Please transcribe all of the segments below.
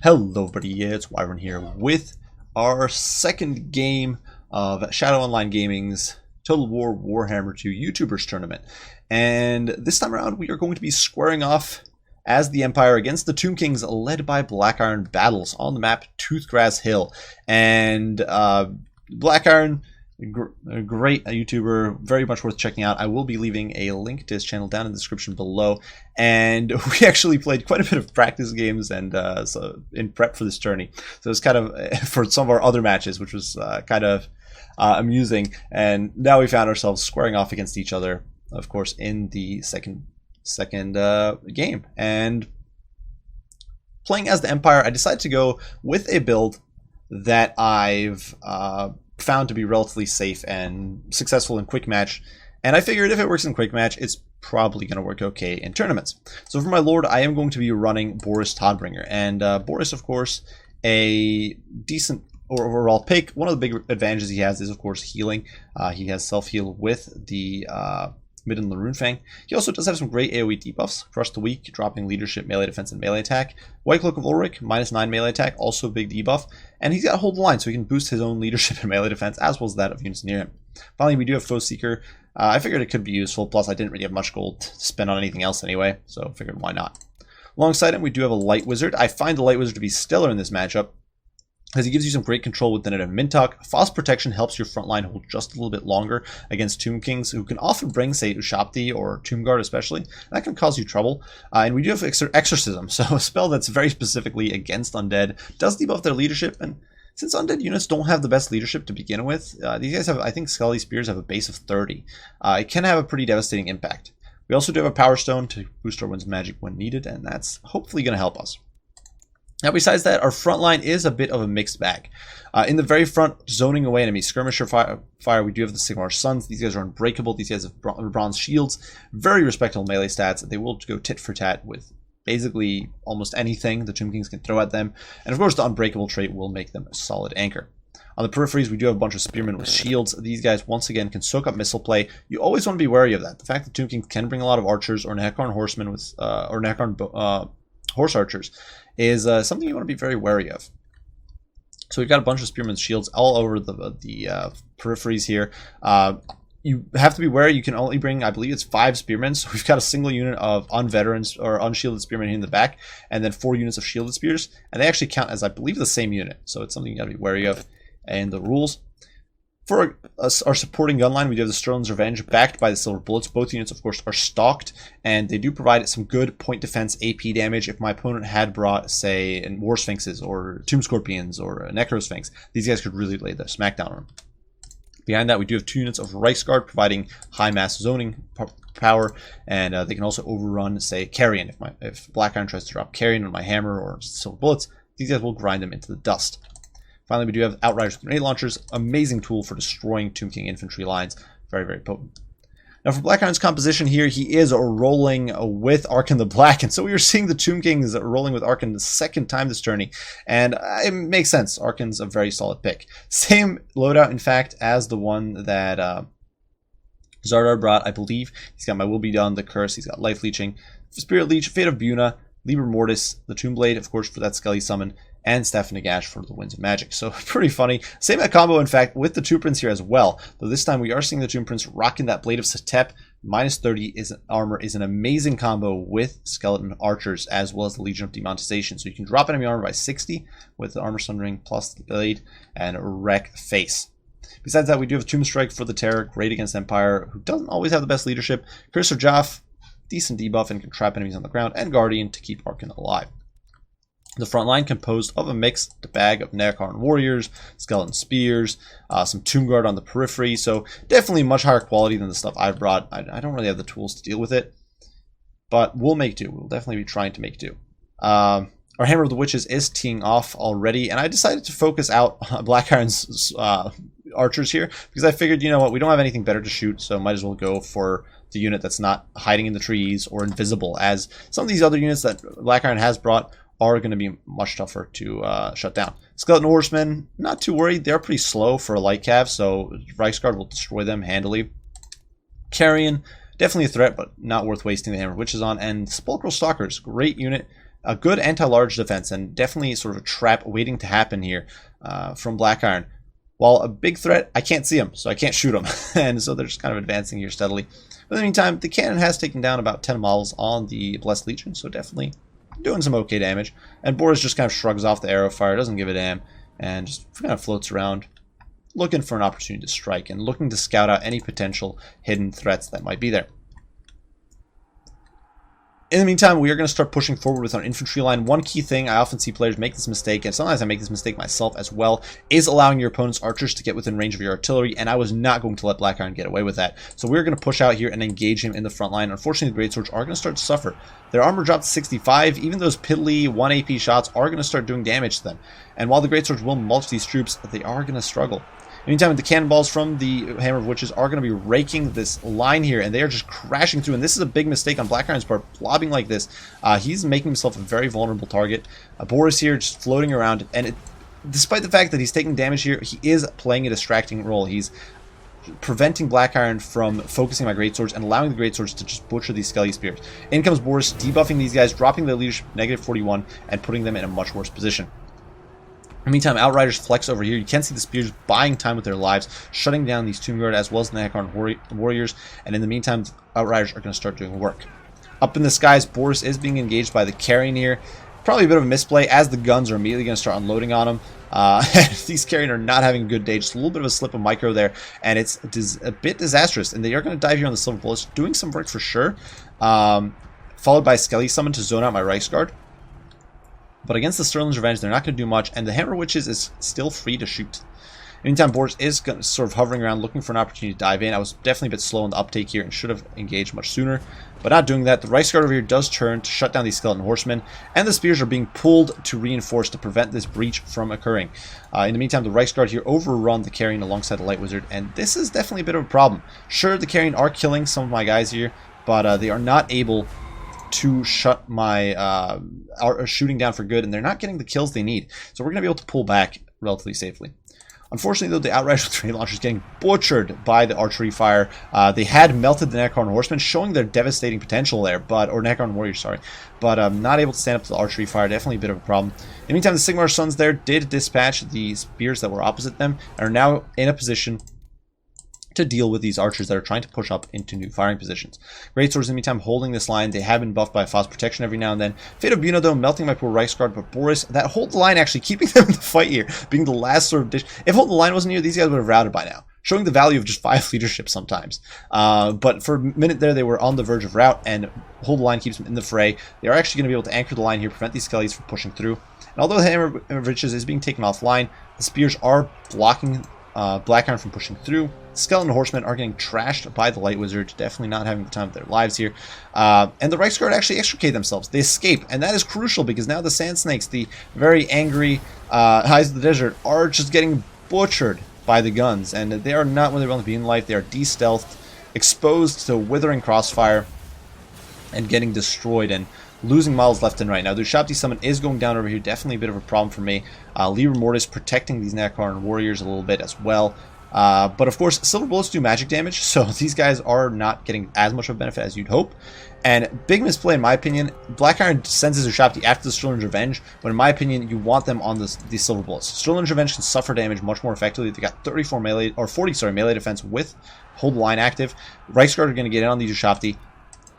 Hello everybody, yeah, it's Wyvern here with our second game of Shadow Online Gaming's Total War Warhammer 2 YouTubers tournament. And this time around we are going to be squaring off as the Empire against the Tomb Kings led by BlackIron Battles on the map Toothgrass Hill. And BlackIron, a great YouTuber, very much worth checking out. I will be leaving a link to his channel down in the description below. And we actually played quite a bit of practice games and so in prep for this tourney. So it's kind of for some of our other matches, which was kind of amusing. And now we found ourselves squaring off against each other, of course, in the second game. And playing as the Empire, I decided to go with a build that I've found to be relatively safe and successful in quick match, and I figured if it works in quick match, it's probably going to work okay in tournaments. So for my lord, I am going to be running Boris Todbringer, and Boris, of course, a decent overall pick. One of the big advantages he has is, of course, healing. He has self-heal with the Midden Runefang. He also does have some great AoE debuffs. Crush the Weak, dropping leadership, melee defense, and melee attack. White Cloak of Ulrich, -9 melee attack, also a big debuff. And he's got Hold the Line, so he can boost his own leadership and melee defense, as well as that of units near him. Finally, we do have Foe Seeker. I figured it could be useful, plus I didn't really have much gold to spend on anything else anyway, so I figured why not. Alongside him, we do have a Light Wizard. I find the Light Wizard to be stellar in this matchup, because he gives you some great control with the Net of Mintok. Frost Protection helps your front line hold just a little bit longer against Tomb Kings, who can often bring, say, Ushabti or Tomb Guard especially. That can cause you trouble. And we do have Exorcism, so a spell that's very specifically against Undead. Does debuff their leadership, and since Undead units don't have the best leadership to begin with, these guys have, I think Skelly Spears have a base of 30. It can have a pretty devastating impact. We also do have a Power Stone to boost our Winds of Magic when needed, and that's hopefully going to help us. Now, besides that, our front line is a bit of a mixed bag. In the very front, zoning away enemy skirmisher fire, we do have the Sigmar Suns. These guys are unbreakable. These guys have bronze shields, very respectable melee stats. They will go tit for tat with basically almost anything the Tomb Kings can throw at them. And of course, the unbreakable trait will make them a solid anchor. On the peripheries, we do have a bunch of spearmen with shields. These guys, once again, can soak up missile play. You always want to be wary of that. The fact that Tomb Kings can bring a lot of archers or Nehekharn horsemen with, or Nehekharn horse archers is something you want to be very wary of. So we've got a bunch of spearmen's shields all over the peripheries here. You have to be wary. You can only bring, I believe it's 5 spearmen. So we've got a single unit of unveterans or unshielded spearmen in the back, and then 4 units of shielded spears. And they actually count as, I believe, the same unit. So it's something you got to be wary of in the rules. For our supporting gun line, we do have the Sterling's Revenge, backed by the Silver Bullets. Both units, of course, are stocked, and they do provide some good point defense AP damage. If my opponent had brought, say, War Sphinxes or Tomb Scorpions or a Necro Sphinx, these guys could really lay the smackdown on them. Behind that, we do have 2 units of Reichsguard, providing high mass zoning power, and they can also overrun, say, Carrion. If BlackIron tries to drop Carrion on my Hammer or Silver Bullets, these guys will grind them into the dust. Finally, we do have Outriders with grenade launchers, amazing tool for destroying Tomb King infantry lines. Very, very potent. Now, for BlackIron's composition here, he is rolling with Arkan the Black, and so we are seeing the Tomb Kings rolling with Arkan the second time this tourney, and it makes sense. Arkan's a very solid pick. Same loadout, in fact, as the one that Zardar brought, I believe. He's got My Will Be Done, the Curse, he's got Life Leeching, Spirit Leech, Fate of Buna, Liber Mortis, the Tomb Blade, of course, for that Skelly summon, and Staff Nagash for the Winds of Magic. So pretty funny. Same combo, in fact, with the Tomb Prince here as well. Though this time we are seeing the Tomb Prince rocking that Blade of Setep. -30 is armor is an amazing combo with Skeleton Archers as well as the Legion of Demonetization. So you can drop enemy armor by 60 with the Armor Sundering plus the Blade and wreck face. Besides that, we do have Tomb Strike for the Terror, great against Empire, who doesn't always have the best leadership. Curse of Joff, decent debuff and can trap enemies on the ground, and Guardian to keep Arkan alive. The front line composed of a mixed bag of Nehekharn warriors, skeleton spears, some Tomb Guard on the periphery, so definitely much higher quality than the stuff I've brought. I don't really have the tools to deal with it, but we'll make do. We'll definitely be trying to make do. Our Hammer of the Witches is teeing off already, and I decided to focus out BlackIron's archers here, because I figured, you know what, we don't have anything better to shoot, so might as well go for the unit that's not hiding in the trees or invisible, as some of these other units that BlackIron has brought are going to be much tougher to shut down. Skeleton Horsemen, not too worried. They're pretty slow for a light cav, so Reichsguard will destroy them handily. Carrion, definitely a threat, but not worth wasting the Hammer of Witches on. And Sepulchral Stalkers, great unit. a good anti-large defense and definitely sort of a trap waiting to happen here from BlackIron. While a big threat, I can't see him, so I can't shoot him. And so they're just kind of advancing here steadily. But in the meantime, the cannon has taken down about 10 models on the Blessed Legion, so definitely doing some okay damage. And Boris just kind of shrugs off the arrow fire, doesn't give a damn, and just kind of floats around, looking for an opportunity to strike and looking to scout out any potential hidden threats that might be there. In the meantime, we are going to start pushing forward with our infantry line. One key thing, I often see players make this mistake, and sometimes I make this mistake myself as well, is allowing your opponent's archers to get within range of your artillery, and I was not going to let BlackIron get away with that. So we're going to push out here and engage him in the front line. Unfortunately, the greatswords are going to start to suffer. Their armor dropped to 65. Even those piddly 1 AP shots are going to start doing damage to them. And while the greatswords will mulch these troops, they are going to struggle. Meantime, the cannonballs from the Hammer of Witches are going to be raking this line here, and they are just crashing through. And this is a big mistake on BlackIron's part, blobbing like this. He's making himself a very vulnerable target. Boris here just floating around, and despite the fact that he's taking damage here, he is playing a distracting role. He's preventing BlackIron from focusing my greatswords and allowing the greatswords to just butcher these Skelly Spears. In comes Boris, debuffing these guys, dropping their leadership -41, and putting them in a much worse position. In the meantime, Outriders flex over here. You can see the Spears buying time with their lives, shutting down these Tomb Guard as well as the Necron Warriors. And in the meantime, Outriders are going to start doing work. Up in the skies, Boris is being engaged by the Carrion here. Probably a bit of a misplay as the guns are immediately going to start unloading on him. These Carrion are not having a good day. Just a little bit of a slip of micro there. And it's a bit disastrous. And they are going to dive here on the Silver Bullets, doing some work for sure. Followed by Skelly Summon to zone out my Reichsguard. But against the Sterling's Revenge, they're not going to do much, and the Hammer Witches is still free to shoot. Meantime, Boris is sort of hovering around, looking for an opportunity to dive in. I was definitely a bit slow on the uptake here and should have engaged much sooner, but not doing that. The Reichsguard over here does turn to shut down these Skeleton Horsemen, and the Spears are being pulled to reinforce to prevent this breach from occurring. In the meantime, the Reichsguard here overrun the Carrion alongside the Light Wizard, and this is definitely a bit of a problem. Sure, the Carrion are killing some of my guys here, but they are not able to shut my shooting down for good, and they're not getting the kills they need. So we're going to be able to pull back relatively safely. Unfortunately, though, the Outriders with grenade launchers getting butchered by the archery fire. They had melted the Necron Horsemen, showing their devastating potential there, or Necron Warriors, sorry. But not able to stand up to the archery fire, definitely a bit of a problem. In the meantime, the Sigmar Sons there did dispatch the Spears that were opposite them, and are now in a position to deal with these archers that are trying to push up into new firing positions. Greatswords in the meantime holding this line. They have been buffed by Fast Protection every now and then. Fate of Buna though melting my poor Reichsguard, but Boris that holds the line actually keeping them in the fight here, being the last sort of dish. If Hold the Line wasn't here, these guys would have routed by now, showing the value of just 5 leadership sometimes. But for a minute there they were on the verge of rout, and Hold the Line keeps them in the fray. They are actually going to be able to anchor the line here, prevent these Skellies from pushing through. And although the Hammer of Riches is being taken offline, the Spears are blocking BlackIron from pushing through. Skeleton Horsemen are getting trashed by the Light Wizard, definitely not having the time of their lives here. And the Reichsguard actually extricate themselves. They escape, and that is crucial because now the Sand Snakes, the very angry Highs of the Desert, are just getting butchered by the guns, and they are not where they want to be in life. They are de-stealthed, exposed to withering crossfire, and getting destroyed, and losing models left and right. Now, the Ushabti Summon is going down over here, definitely a bit of a problem for me. Libra Mortis protecting these Necron Warriors a little bit as well. But of course, Silver Bullets do magic damage, so these guys are not getting as much of a benefit as you'd hope. And big misplay in my opinion. BlackIron sends his Ushabti after the Sterling's Revenge, but in my opinion, you want them on these Silver Bullets. Sterling's Revenge can suffer damage much more effectively. They got 34 melee, or 40, sorry, melee defense with Hold the Line active. Reichsguard are going to get in on these Ushabti.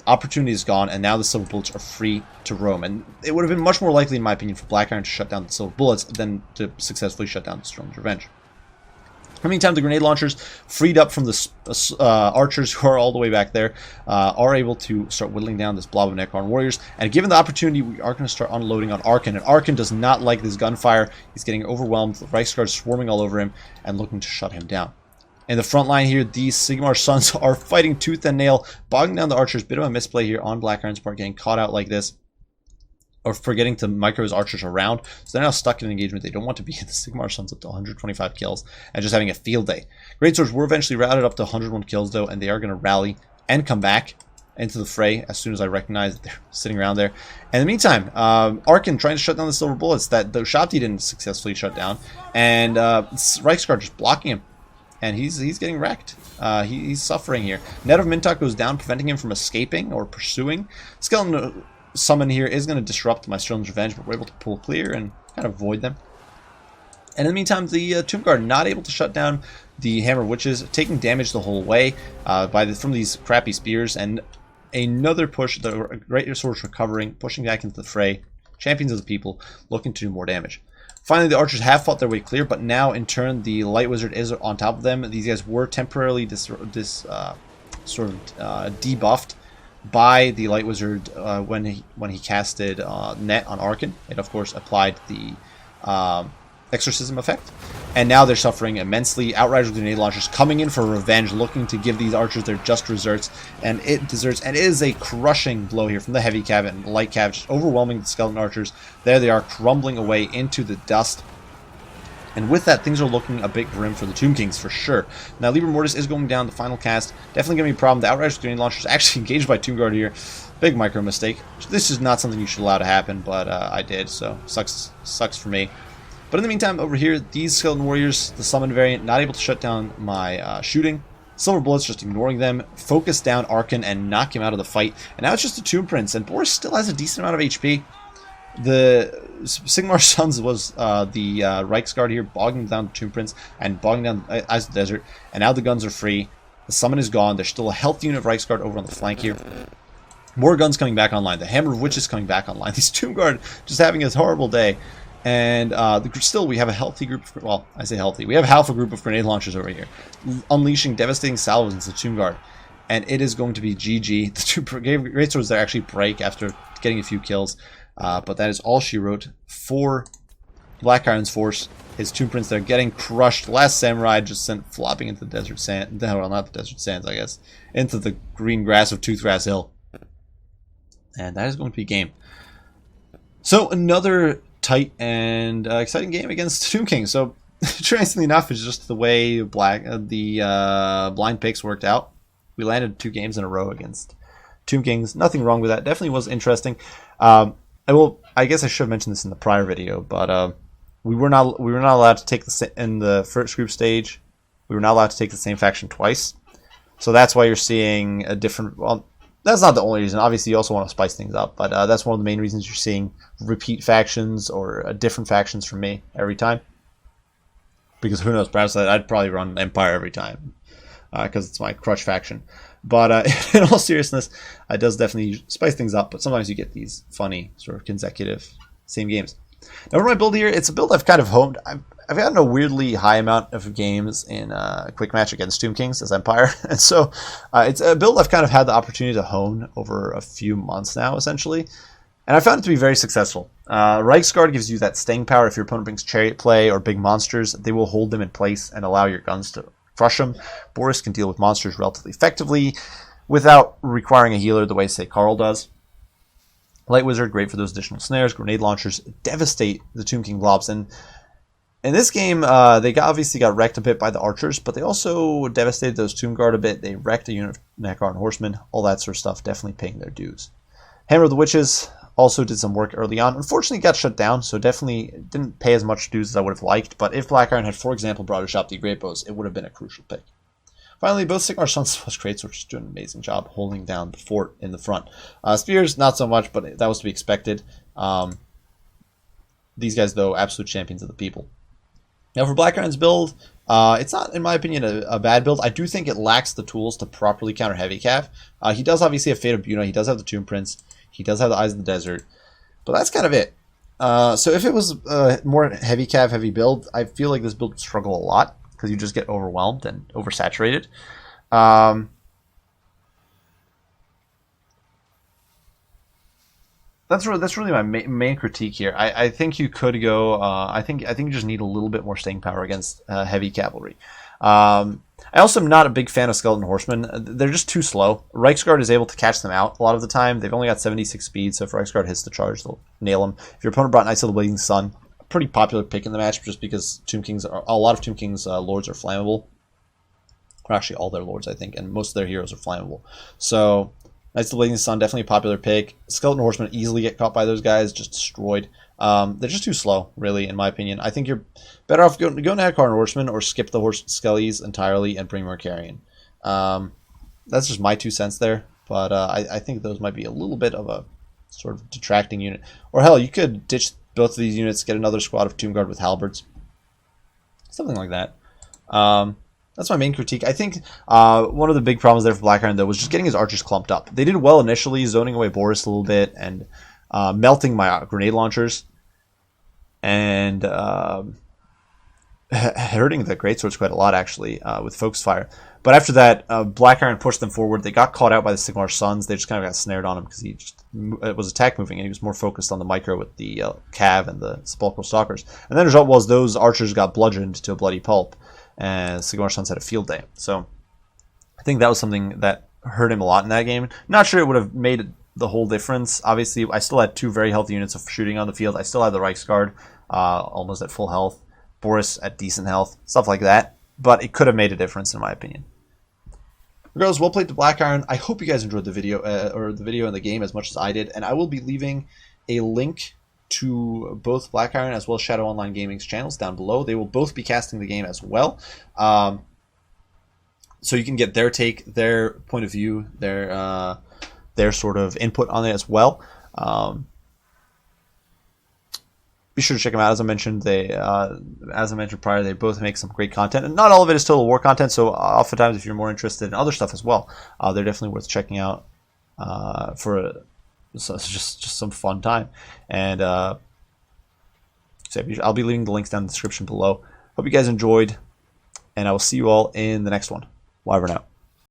Opportunity is gone, and now the Silver Bullets are free to roam. And it would have been much more likely, in my opinion, for BlackIron to shut down the Silver Bullets than to successfully shut down the Sterling's Revenge. In the meantime, the grenade launchers, freed up from the archers who are all the way back there, are able to start whittling down this blob of Necron Warriors. And given the opportunity, we are going to start unloading on Arkan. And Arkan does not like this gunfire. He's getting overwhelmed. The Reichsguard swarming all over him and looking to shut him down. In the front line here, these Sigmar Sons are fighting tooth and nail, bogging down the archers. Bit of a misplay here on BlackIron's part, getting caught out like this, or forgetting to micro his archers around. So they're now stuck in an engagement. They don't want to be. The Sigmar Sons up to 125 kills and just having a field day. Greatswords were eventually routed up to 101 kills though, and they are going to rally and come back into the fray as soon as I recognize that they're sitting around there. And in the meantime, Arkan trying to shut down the Silver Bullets that the Ushabti didn't successfully shut down, and Reichsguard just blocking him. And he's getting wrecked. He's suffering here. Net of Mintok goes down, preventing him from escaping or pursuing. Skeleton summon here is going to disrupt my Sterling's Revenge, but we're able to pull clear and kind of avoid them. And in the meantime, the Tomb Guard not able to shut down the Hammer Witches, taking damage the whole way from these crappy spears, and another push, the Great Swords recovering, pushing back into the fray. Champions of the People looking to do more damage. Finally, the archers have fought their way clear, but now in turn the Light Wizard is on top of them. These guys were temporarily debuffed by the Light Wizard when he casted Net on Arkan. It of course applied the exorcism effect, and now they're suffering immensely. Outriders with grenade launchers coming in for revenge, looking to give these archers their just desserts, and it is a crushing blow here from the heavy cav and light cav, just overwhelming the skeleton archers. There they are, crumbling away into the dust. And with that, things are looking a bit grim for the Tomb Kings for sure. Now, Liber Mortis is going down the final cast. Definitely going to be a problem. The Outriders with grenade launchers actually engaged by Tomb Guard here. Big micro mistake. This is not something you should allow to happen, but I did, so sucks for me. But in the meantime, over here, these Skeleton Warriors, the summon variant, not able to shut down my shooting. Silver Bullets just ignoring them, focus down Arkan and knock him out of the fight. And now it's just a Tomb Prince, and Boris still has a decent amount of HP. The Sigmar Sons was the Reiksguard here, bogging down the Tomb Prince and bogging down Eyes of the Desert. And now the guns are free. The summon is gone. There's still a healthy unit of Reiksguard over on the flank here. More guns coming back online. The Hammer of Witches coming back online. These Tomb Guard just having a horrible day. And still, we have a healthy group of, well, I say healthy. We have half a group of grenade launchers over here, unleashing devastating salvos into the Tomb Guard. And it is going to be GG. The two Great Swords there actually break after getting a few kills. But that is all she wrote for BlackIron's force. His Tomb Prince there getting crushed. Last Samurai just sent flopping into the desert sand. Well, not the desert sands, I guess. Into the green grass of Toothgrass Hill. And that is going to be game. So another tight and exciting game against Tomb King. So, interestingly enough, it's just the way the blind picks worked out. We landed 2 games in a row against Tomb Kings. Nothing wrong with that. Definitely was interesting. I guess I should have mentioned this in the prior video, but we were not allowed to take in the first group stage. We were not allowed to take the same faction twice. So that's why you're seeing a different. Well, that's not the only reason. Obviously, you also want to spice things up, but that's one of the main reasons you're seeing repeat factions or different factions from me every time. Because who knows? Perhaps I'd probably run Empire every time because it's my crutch faction. But in all seriousness, it does definitely spice things up. But sometimes you get these funny sort of consecutive same games. Now for my build here, it's a build I've kind of honed. I've gotten a weirdly high amount of games in a quick match against Tomb Kings as Empire. And so it's a build I've kind of had the opportunity to hone over a few months now, essentially. And I found it to be very successful. Reiksguard gives you that staying power. If your opponent brings Chariot Play or big monsters, they will hold them in place and allow your guns to crush them. Boris can deal with monsters relatively effectively without requiring a healer the way, say, Carl does. Light Wizard, great for those additional snares. Grenade launchers devastate the Tomb King blobs. And in this game, they obviously got wrecked a bit by the archers, but they also devastated those Tomb Guard a bit. They wrecked a unit of Necron horsemen, all that sort of stuff, definitely paying their dues. Hammer of the Witches also did some work early on. Unfortunately, got shut down, so definitely didn't pay as much dues as I would have liked. But if BlackIron had, for example, brought Shop the Great Bows, it would have been a crucial pick. Finally, both Sigmar Sons plus Great Swords doing an amazing job holding down the fort in the front. Spears, not so much, but that was to be expected. These guys, though, absolute champions of the people. Now, for BlackIron's build, it's not, in my opinion, a bad build. I do think it lacks the tools to properly counter Heavy Cav. He does obviously have Fate of Buna. He does have the Tomb Prince. He does have the Eyes of the Desert. But that's kind of it. So if it was more Heavy Cav, heavy build, I feel like this build would struggle a lot because you just get overwhelmed and oversaturated. That's really my main critique here. I think you could go. I think you just need a little bit more staying power against heavy cavalry. I also am not a big fan of Skeleton Horsemen. They're just too slow. Reiksguard is able to catch them out a lot of the time. They've only got 76 speed, so if Reiksguard hits the charge, they'll nail them. If your opponent brought Knights of the Blazing Sun, a pretty popular pick in the match just because a lot of Tomb King's lords are flammable. Or actually, all their lords, I think, and most of their heroes are flammable. So Knights of the Blazing Sun, definitely a popular pick. Skeleton Horsemen easily get caught by those guys, just destroyed. They're just too slow, really, in my opinion. I think you're better off going to Necron Horsemen or skip the Skellies entirely and bring Mercarian. That's just my 2 cents there, but I think those might be a little bit of a sort of detracting unit. Or hell, you could ditch both of these units, get another squad of Tomb Guard with halberds. Something like that. That's my main critique. I think one of the big problems there for BlackIron, though, was just getting his archers clumped up. They did well initially, zoning away Boris a little bit and melting my grenade launchers and hurting the greatswords quite a lot, actually, with focus fire. But after that, BlackIron pushed them forward. They got caught out by the Sigmar Suns. They just kind of got snared on him because it was attack moving, and he was more focused on the micro with the Cav and the Sepulchral Stalkers. And then the result was those archers got bludgeoned to a bloody pulp, and Sigmar Suns had a field day. So I think that was something that hurt him a lot in that game. Not sure it would have made the whole difference. Obviously, I still had 2 very healthy units of shooting on the field. I still had the Reichsguard almost at full health, Boris at decent health, stuff like that. But it could have made a difference, in my opinion. Regardless, well played to BlackIron. I hope you guys enjoyed the video and the game as much as I did, and I will be leaving a link to both BlackIron as well as Shadow Online Gaming's channels down below. They will both be casting the game as well, so you can get their take, their point of view, their sort of input on it as well. Be sure to check them out. As I mentioned, prior, they both make some great content, and not all of it is Total War content. So, oftentimes, if you're more interested in other stuff as well, they're definitely worth checking out for just some fun time. And so I'll be leaving the links down in the description below. Hope you guys enjoyed, and I will see you all in the next one. Wyvern out.